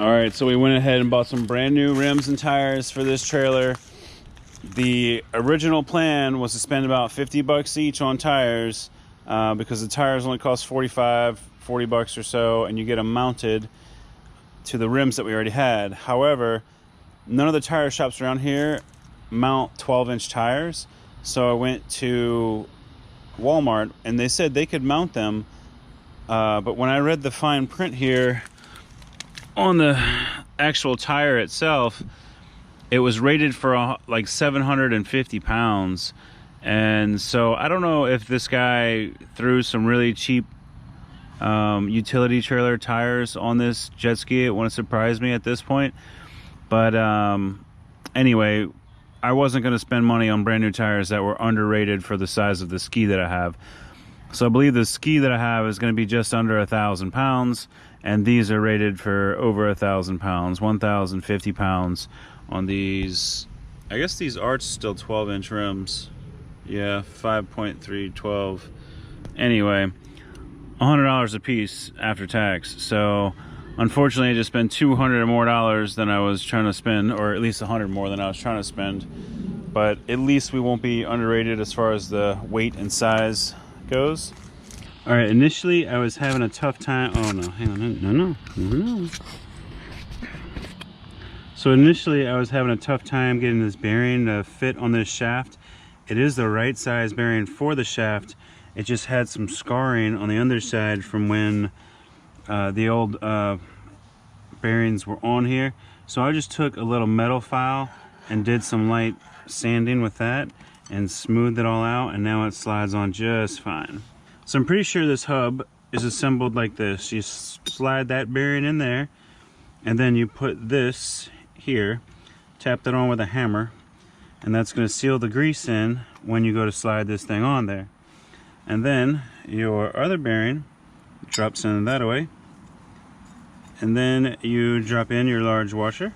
All right, so we went ahead and bought some brand new rims and tires for this trailer. The original plan was to spend about 50 bucks each on tires because the tires only cost 40 bucks or so, and you get them mounted to the rims that we already had. However, none of the tire shops around here mount 12-inch tires, so I went to Walmart and they said they could mount them, but when I read the fine print here on the actual tire itself, it was rated for like 750 pounds. And so I don't know if this guy threw some really cheap utility trailer tires on this jet ski. It wouldn't surprise me at this point. But anyway, I wasn't going to spend money on brand new tires that were underrated for the size of the ski that I have. So I believe the ski that I have is going to be just under 1,000 pounds, and these are rated for over 1,000 pounds, 1,050 pounds on these. I guess these are still 12-inch rims. Yeah, 5.3, 12. Anyway, $100 a piece after tax. So unfortunately, I just spent $200 more than I was trying to spend, or at least $100 more than I was trying to spend. But at least we won't be underrated as far as the weight and size goes. All right, initially I was having a tough time. Oh no, hang on, no. So initially I was having a tough time getting this bearing to fit on this shaft. It is the right size bearing for the shaft. It just had some scarring on the underside from when the old bearings were on here. So I just took a little metal file and did some light sanding with that and smoothed it all out, and now it slides on just fine. So I'm pretty sure this hub is assembled like this. You slide that bearing in there, and then you put this here, tap that on with a hammer, and that's going to seal the grease in when you go to slide this thing on there. And then your other bearing drops in that way, and then you drop in your large washer,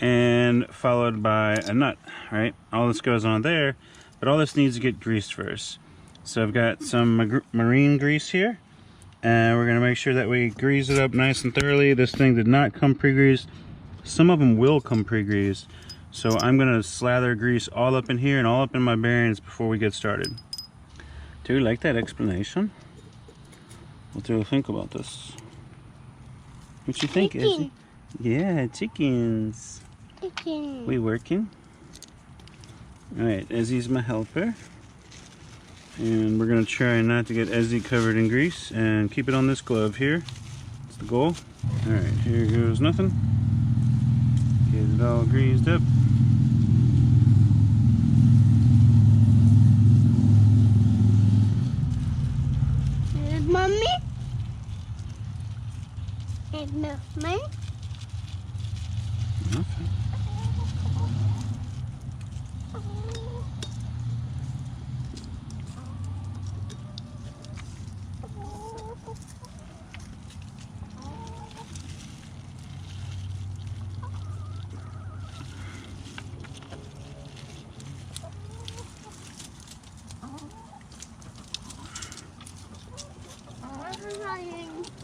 and followed by a nut, right? All this goes on there, but all this needs to get greased first. So I've got some marine grease here, and we're gonna make sure that we grease it up nice and thoroughly. This thing did not come pre-greased. Some of them will come pre-greased. So I'm gonna slather grease all up in here and all up in my bearings before we get started. Do you like that explanation? What do you think about this? What you think, Izzy? Yeah, chickens. Chicken. We working? Alright, Ezzy's my helper. And we're gonna try not to get Ezzy covered in grease and keep it on this glove here. That's the goal. Alright, here goes nothing. Get it all greased up. Mommy? It's nothing. Nothing.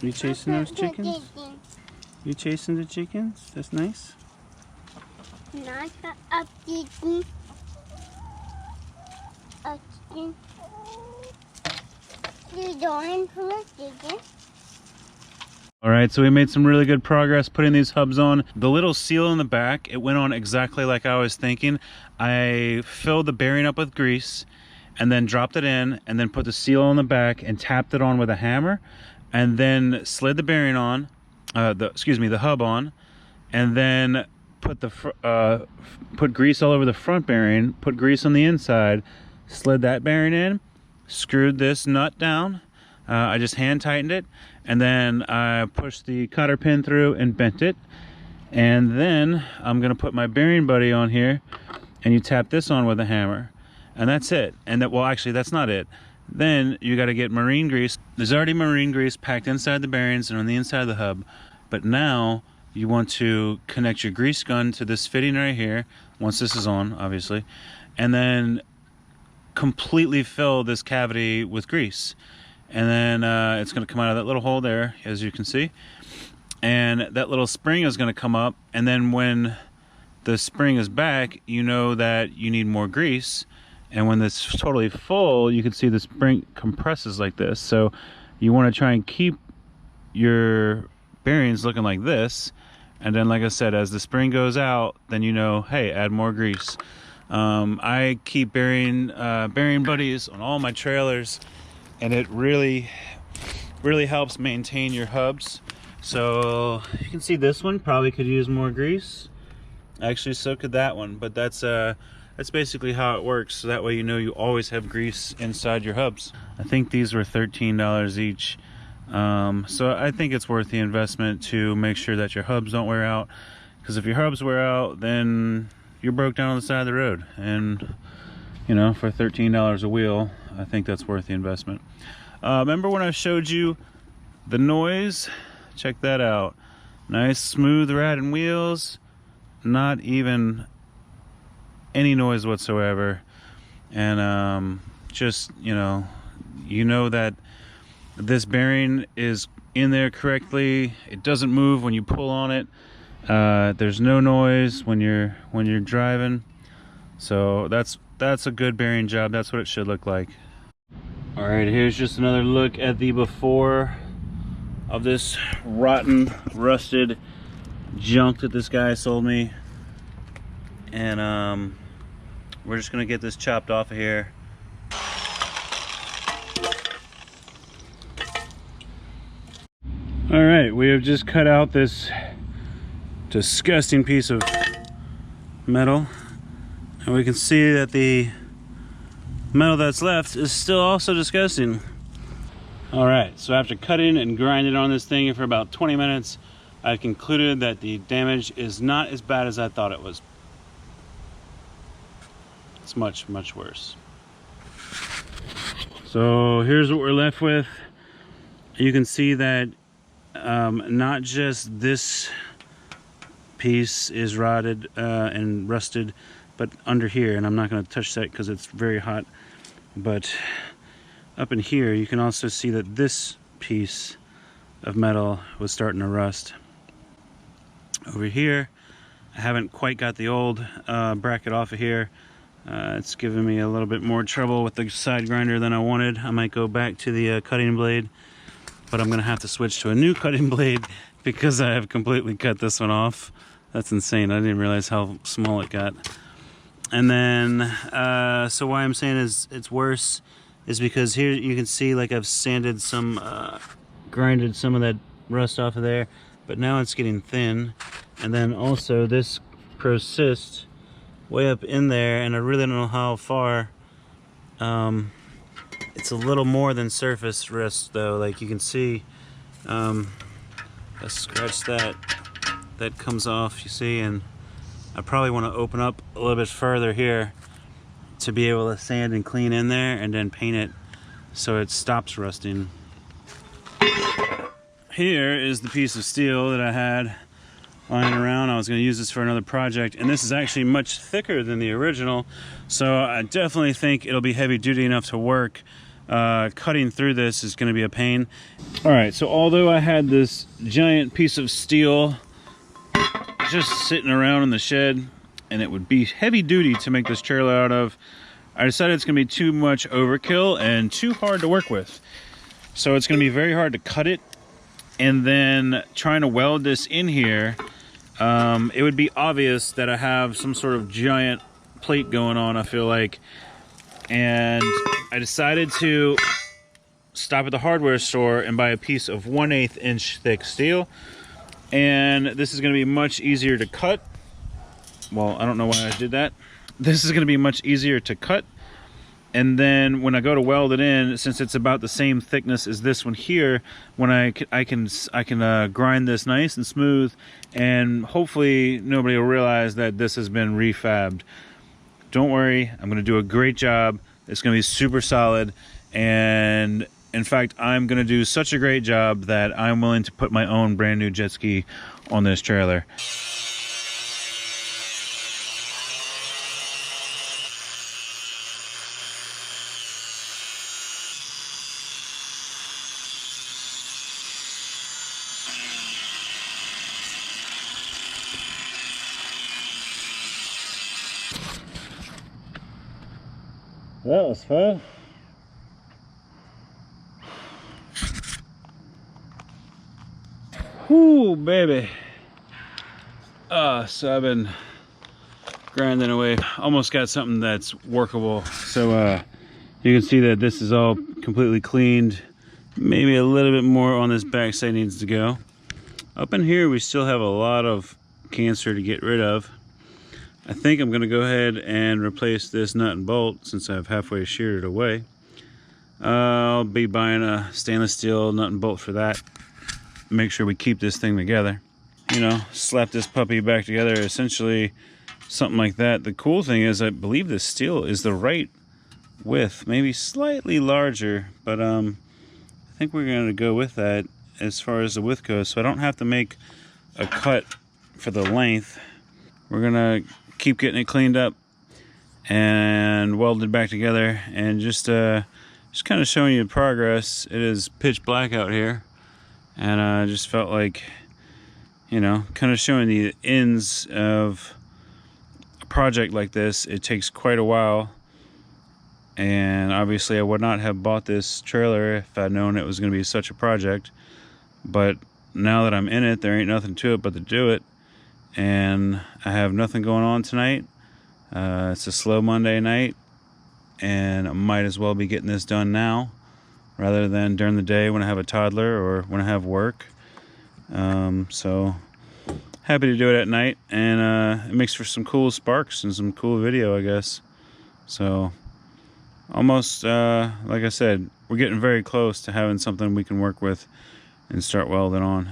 You chasing those chickens? You chasing the chickens? That's nice. Not a chicken. A chicken. You don't pull a chicken. All right, so we made some really good progress putting these hubs on. The little seal in the back, it went on exactly like I was thinking. I filled the bearing up with grease and then dropped it in, and then put the seal on the back and tapped it on with a hammer, and then slid the bearing on, the hub on, and then put put grease all over the front bearing, put grease on the inside, slid that bearing in, screwed this nut down. I just hand tightened it, and then I pushed the cotter pin through and bent it. And then I'm gonna put my bearing buddy on here, and you tap this on with a hammer, and that's it. And that, well, actually that's not it. Then you got to get marine grease. There's already marine grease packed inside the bearings and on the inside of the hub, but now you want to connect your grease gun to this fitting right here, once this is on, obviously, and then completely fill this cavity with grease. And then it's going to come out of that little hole there, as you can see. and that little spring is going to come up, and then when the spring is back, you know that you need more grease. And when it's totally full, you can see the spring compresses like this. So you want to try and keep your bearings looking like this. And then, like I said, as the spring goes out, then you know, hey, add more grease. I keep bearing buddies on all my trailers, and it really helps maintain your hubs. So you can see this one probably could use more grease. Actually, so could that one, but that's basically how it works. So that way you know you always have grease inside your hubs. I think these were $13 each. So I think it's worth the investment to make sure that your hubs don't wear out. Because if your hubs wear out, then you're broke down on the side of the road. And, you know, for $13 a wheel, I think that's worth the investment. Remember when I showed you the noise? Check that out. Nice, smooth riding wheels. Not even any noise whatsoever. And just, you know that this bearing is in there correctly. It doesn't move when you pull on it. There's no noise when you're driving. So that's a good bearing job. That's what it should look like. All right, here's just another look at the before of this rotten, rusted junk that this guy sold me. And we're just gonna get this chopped off of here. All right, we have just cut out this disgusting piece of metal, and we can see that the metal that's left is still also disgusting. All right, so after cutting and grinding on this thing for about 20 minutes, I concluded that the damage is not as bad as I thought it was. It's much, much worse. So here's what we're left with. You can see that not just this piece is rotted and rusted, but under here, and I'm not going to touch that because it's very hot, but up in here you can also see that this piece of metal was starting to rust. Over here, I haven't quite got the old bracket off of here. It's giving me a little bit more trouble with the side grinder than I wanted. I might go back to the cutting blade, but I'm gonna have to switch to a new cutting blade because I have completely cut this one off. That's insane. I didn't realize how small it got. And then, so why I'm saying is it's worse is because here you can see like I've sanded some, grinded some of that rust off of there, but now it's getting thin. And then also this persists way up in there, and I really don't know how far. It's a little more than surface rust though. Like you can see, I scratch that comes off, you see, and I probably want to open up a little bit further here to be able to sand and clean in there and then paint it so it stops rusting. Here is the piece of steel that I had lying around. I was going to use this for another project, and this is actually much thicker than the original, so I definitely think it'll be heavy duty enough to work. Cutting through this is going to be a pain. All right, so although I had this giant piece of steel just sitting around in the shed and it would be heavy duty to make this trailer out of, I decided it's going to be too much overkill and too hard to work with. So it's going to be very hard to cut it, and then trying to weld this in here, it would be obvious that I have some sort of giant plate going on, I feel like. And I decided to stop at the hardware store and buy a piece of 1/8 inch thick steel. And this is going to be much easier to cut. Well, I don't know why I did that. This is going to be much easier to cut. And then when I go to weld it in, since it's about the same thickness as this one here, when I can grind this nice and smooth, and hopefully nobody will realize that this has been refabbed. Don't worry, I'm going to do a great job. It's going to be super solid, and in fact, I'm going to do such a great job that I'm willing to put my own brand new jet ski on this trailer. That was fun. Whoo, baby. So I've been grinding away. Almost got something that's workable. So you can see that this is all completely cleaned. Maybe a little bit more on this backside needs to go. Up in here, we still have a lot of cancer to get rid of. I think I'm gonna go ahead and replace this nut and bolt since I've halfway sheared it away. I'll be buying a stainless steel nut and bolt for that. Make sure we keep this thing together. You know, slap this puppy back together, essentially something like that. The cool thing is I believe this steel is the right width, maybe slightly larger, but I think we're gonna go with that as far as the width goes, so I don't have to make a cut for the length. We're gonna keep getting it cleaned up and welded back together, and just kind of showing you the progress. It is pitch black out here, and I just felt like, you know, kind of showing the ends of a project like this. It takes quite a while, and obviously I would not have bought this trailer if I'd known it was going to be such a project. But now that I'm in it, there ain't nothing to it but to do it. And I have nothing going on tonight. It's a slow Monday night, and I might as well be getting this done now rather than during the day when I have a toddler or when I have work. So happy to do it at night, and it makes for some cool sparks and some cool video, I guess. So almost, like I said, we're getting very close to having something we can work with and start welding on.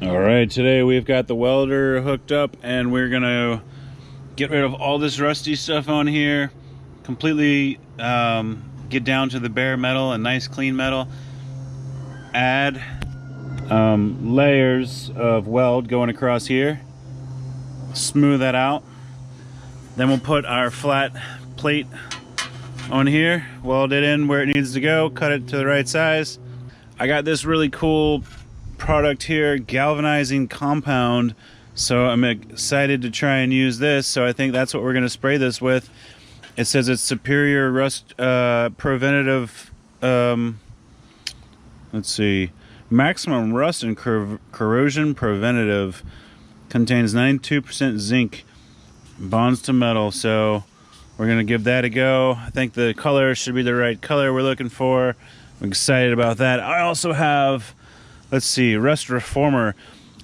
All right, today we've got the welder hooked up, and we're gonna get rid of all this rusty stuff on here, completely get down to the bare metal and nice clean metal, add layers of weld going across here, smooth that out. Then we'll put our flat plate on here, weld it in where it needs to go, cut it to the right size. I got this really cool product here, galvanizing compound, so I'm excited to try and use this. So I think that's what we're going to spray this with. It says it's superior rust preventative, let's see, maximum rust and corrosion preventative, contains 92% zinc, bonds to metal. So we're gonna give that a go. I think the color should be the right color we're looking for. I'm excited about that. I also have, let's see, rust reformer.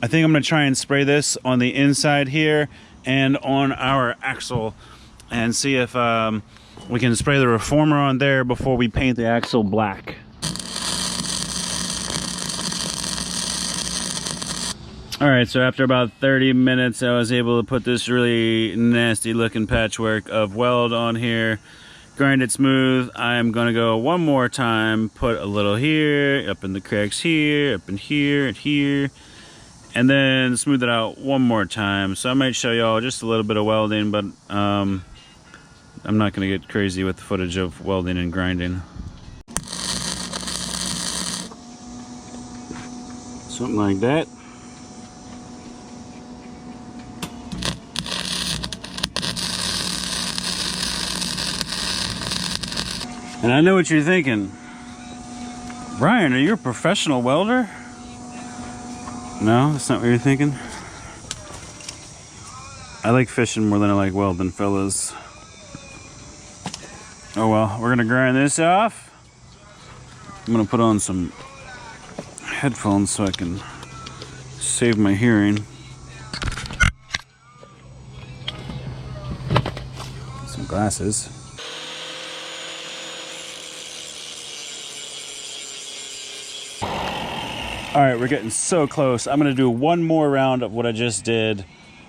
I think I'm gonna try and spray this on the inside here and on our axle, and see if we can spray the reformer on there before we paint the axle black. All right, so after about 30 minutes, I was able to put this really nasty looking patchwork of weld on here, grind it smooth. I'm gonna go one more time, put a little here, up in the cracks here, up in here, and here, and then smooth it out one more time. So I might show y'all just a little bit of welding, but I'm not gonna get crazy with the footage of welding and grinding. Something like that. And I know what you're thinking. Brian, are you a professional welder? No, that's not what you're thinking. I like fishing more than I like welding, fellas. Oh well, we're gonna grind this off. I'm gonna put on some headphones so I can save my hearing. Some glasses. All right, we're getting so close. I'm gonna do one more round of what I just did,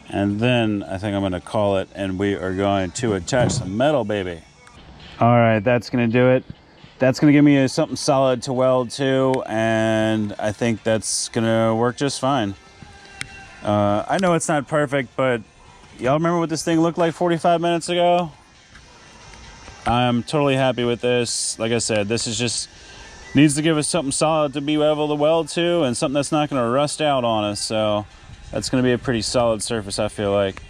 and then I think I'm gonna call it, and we are going to attach some metal, baby. All right, that's gonna do it. That's gonna give me something solid to weld to, and I think that's gonna work just fine. I know it's not perfect, but y'all remember what this thing looked like 45 minutes ago? I'm totally happy with this. Like I said, this is just needs to give us something solid to be able to weld to, and something that's not going to rust out on us. So that's going to be a pretty solid surface, I feel like.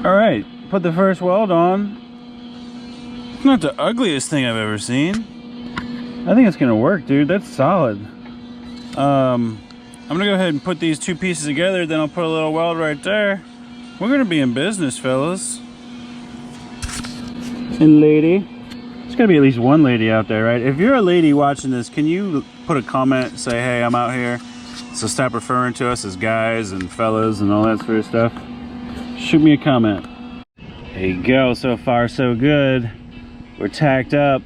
All right, put the first weld on. It's not the ugliest thing I've ever seen. I think it's gonna work, dude. That's solid. I'm gonna go ahead and put these two pieces together, then I'll put a little weld right there. We're gonna be in business, fellas. And lady. There's gotta be at least one lady out there, right? If you're a lady watching this, can you put a comment, say, hey, I'm out here? So stop referring to us as guys and fellas and all that sort of stuff. Shoot me a comment. There you go. So far so good. We're tacked up.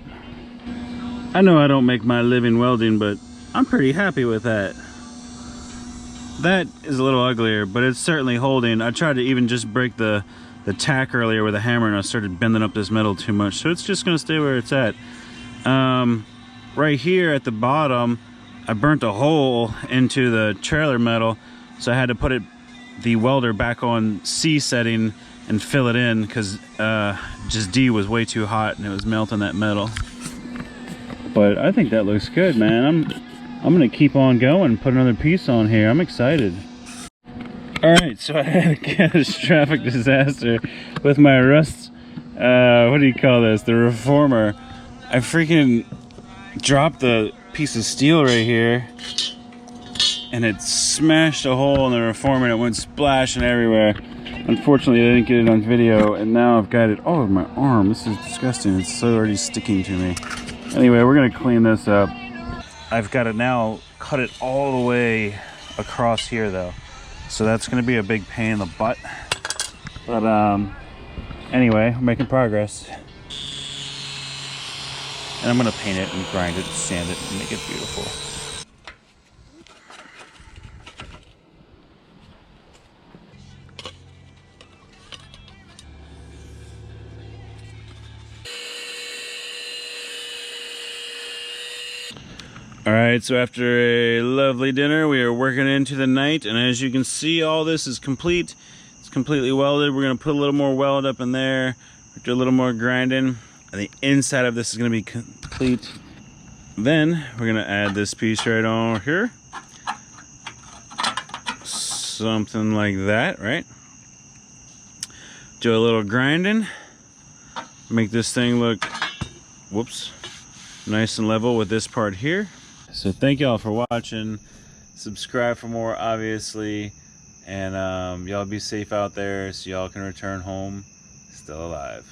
I know I don't make my living welding, but I'm pretty happy with that. That is a little uglier, but it's certainly holding. I tried to even just break the tack earlier with a hammer, and I started bending up this metal too much, so it's just gonna stay where it's at. Right here at the bottom, I burnt a hole into the trailer metal, so I had to put the welder back on C setting and fill it in, because just D was way too hot and it was melting that metal. But I think that looks good, man. I'm gonna keep on going and put another piece on here. I'm excited. All right, so I had a catastrophic disaster with my rust, what do you call this? The reformer. I freaking dropped the piece of steel right here, and it smashed a hole in the reformer and it went splashing everywhere. Unfortunately, I didn't get it on video, and now I've got it all over my arm. This is disgusting. It's so already sticking to me. Anyway, we're gonna clean this up. I've got to now cut it all the way across here though. So that's gonna be a big pain in the butt. But anyway, we're making progress. And I'm gonna paint it and grind it, sand it, and make it beautiful. All right, so after a lovely dinner, we are working into the night, and as you can see, all this is complete. It's completely welded. We're gonna put a little more weld up in there, do a little more grinding, and the inside of this is gonna be complete. Then we're gonna add this piece right on here. Something like that, right? Do a little grinding, make this thing look, whoops, nice and level with this part here. So thank y'all for watching. Subscribe for more, obviously, and y'all be safe out there so y'all can return home still alive.